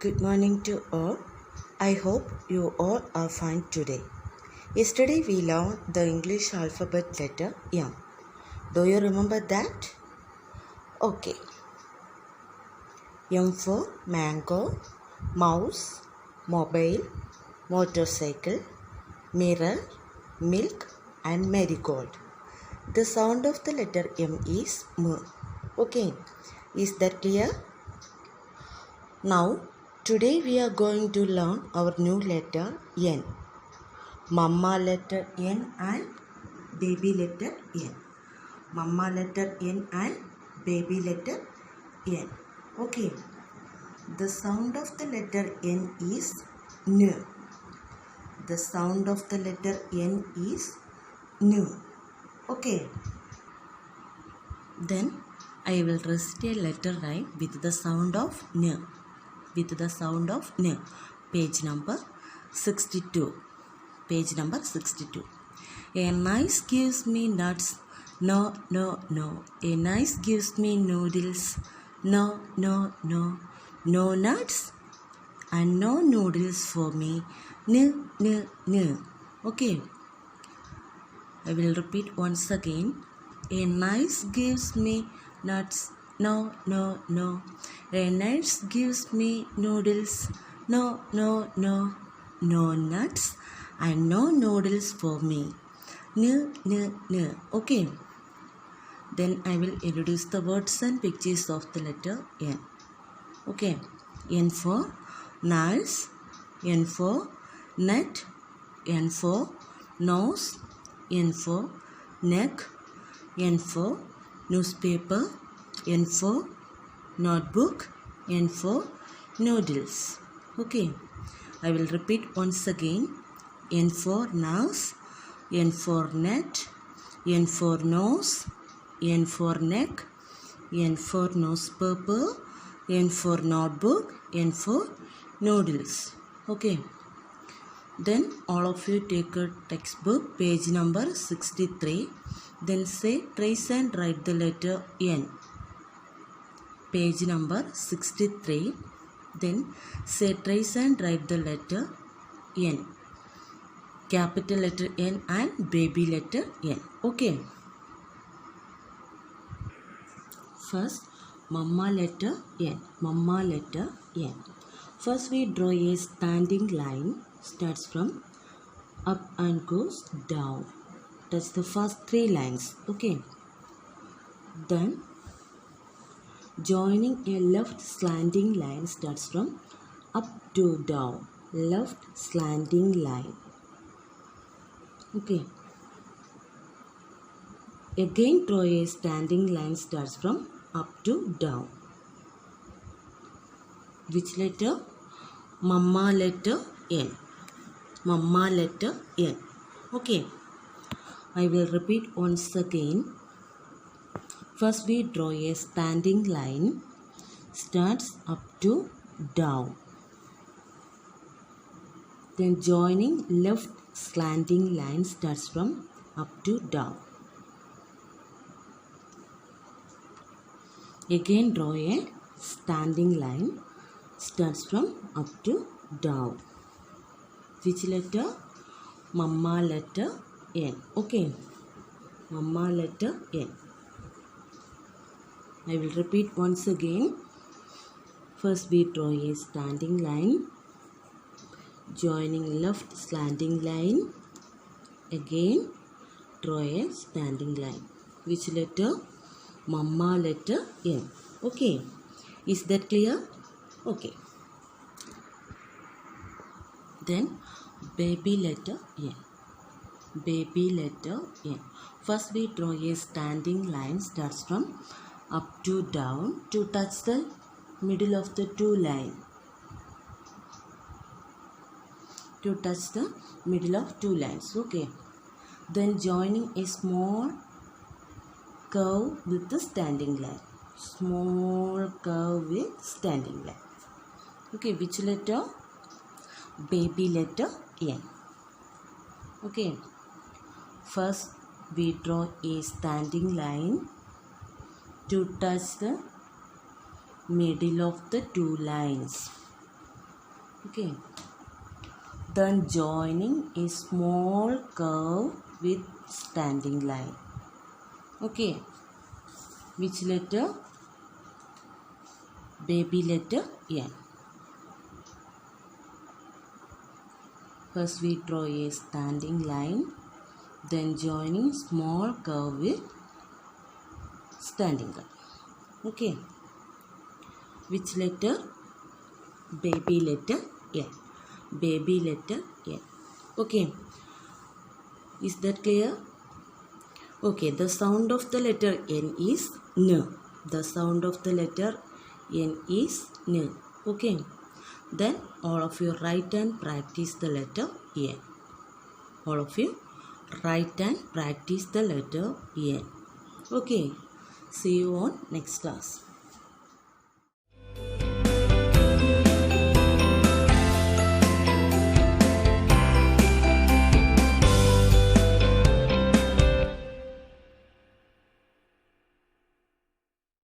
Good morning to all. I hope you all are fine today. Yesterday we learned the English alphabet letter M. Do you remember that? Okay. M for mango, mouse, mobile, motorcycle, mirror, milk and marigold. The sound of the letter M is M. Okay. Is that clear? Now, today we are going to learn our new letter N. Mama letter N and baby letter N. Mama letter N and baby letter N. Okay. The sound of the letter N is N. The sound of the letter N is N. Okay. Then I will recite a letter rhyme with the sound of N. With the sound of N. Page number 62. Page number 62. A nice gives me nuts. No, no, no. A nice gives me noodles. No, no, no. No nuts and no noodles for me. N, n, n. Okay. I will repeat once again. A nice gives me nuts. No, no, no. A nice gives me noodles. No, no, no. No nuts and no noodles for me. N, n, n. Okay. Then I will introduce the words and pictures of the letter N. Okay. N for nice. N for net. N for nose. N for neck. N for newspaper. N for notebook. N for noodles. Okay. I will repeat once again. N for nose. N for net. N for nose. N for neck. N for newspaper. N for notebook. N for noodles. Okay. Then all of you take a textbook, page number 63. Then say trace and write the letter N. Page number 63. Then say trace and write the letter N. Capital letter N and baby letter N. Okay. First, Mama letter N. Mama letter N. First we draw a standing line. Starts from up and goes down. That's the first three lines. Okay. Then joining a left slanting line starts from up to down. Left slanting line. Okay. Again draw a standing line starts from up to down. Which letter? Mama letter N. Mama letter N. Okay. I will repeat once again. First we draw a standing line. Starts up to down. Then joining left slanting line starts from up to down. Again draw a standing line. Starts from up to down. Which letter? Mama letter N. Okay. Mama letter N. I will repeat once again. First we draw a standing line. Joining left slanting line. Again draw a standing line. Which letter? Mama letter N. Okay. Is that clear? Okay. Then baby letter N. Baby letter N. First we draw a standing line starts from up to down to touch the middle of the two lines. To touch the middle of two lines. Okay. Then joining a small curve with the standing line. Small curve with standing line. Okay. Which letter? Baby letter N. Okay. First we draw a standing line to touch the middle of the two lines. Okay. Then joining a small curve with standing line. Okay. Which letter? Baby letter N. First we draw a standing line, then joining small curve with standing line. Okay. Which letter? Baby letter N. Baby letter N. Okay. Is that clear? Okay. The sound of the letter N is N. The sound of the letter N is N. Okay. Then all of you write and practice the letter N. All of you write and practice the letter N. Okay. See you on next class.